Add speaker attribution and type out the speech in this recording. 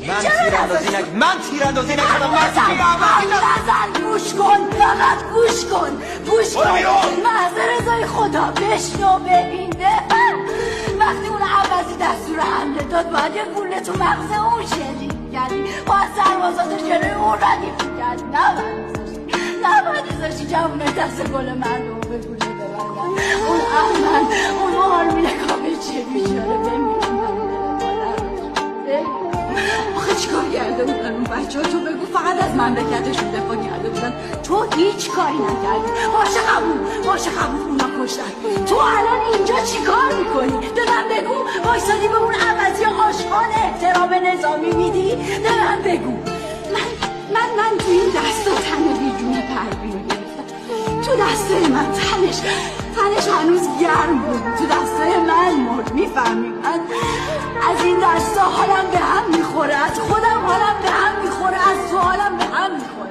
Speaker 1: من تیراندازی نکردم.
Speaker 2: نزن، گوش کن، فقط گوش کن. محض رضای خدا بشنو، ببین بفهم. وقتی اون عوضی دستور حمله داد باید یه گوله تو مغز اون شلیک کردی، باید سربازات جلوی اون ردیف کردی. نباید میذاشتی جوونه دست گل مردم به گوله ببندن. اون احمد، اون آرمین کامل چه بیشاره بمیرم آخه چیکار کرده بودن اون بچه ها؟ تو بگو فقط از مملکتشون دفاع کرده بودن، تو هیچ کاری نکردی. باشه قبول اونا کشتن. تو الان اینجا چیکار میکنی؟ به من بگو. وایسادی به اون عوضی آشغال احترام نظامی میدی؟ به من بگو. من تو این دستا تن بیجون پروین گرفتم، تو دستای من تنش هنوز گرم بود، تو دستای من مرد. میفهمی؟ من از این دستا حالم به هم میخوره، از خودم حالم به هم میخوره، از تو حالم به هم میخوره.